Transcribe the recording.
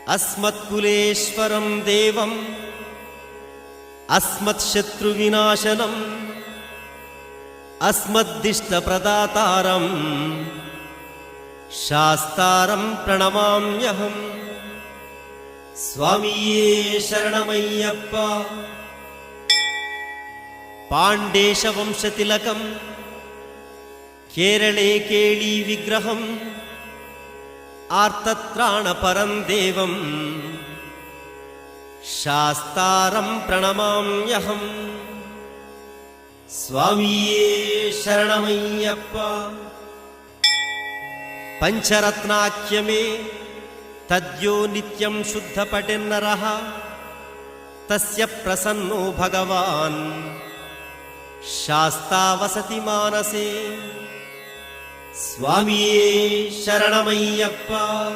अस्मत्कुलेश्वरं देवम् अस्मत्शत्रुविनाशनम् अस्मद्दिष्टप्रदातारं शास्तारं प्रणमाम्यहम्। स्वामिये शरणमय्यप्पा। पाण्डेशवंशतिलकम् केरले केळी विग्रहम् आर्तत्राणपरं देवम् शास्तारं प्रणमाम्यहम्। स्वामिये शरणमय्यप्पा। पंचरत्नाख्यमे तद्यो नित्यं शुद्धपठेन्नरः तस्य प्रसन्नो भगवान् शास्ता वसति मानसे। स्वामिये शरणमय्यप्पा।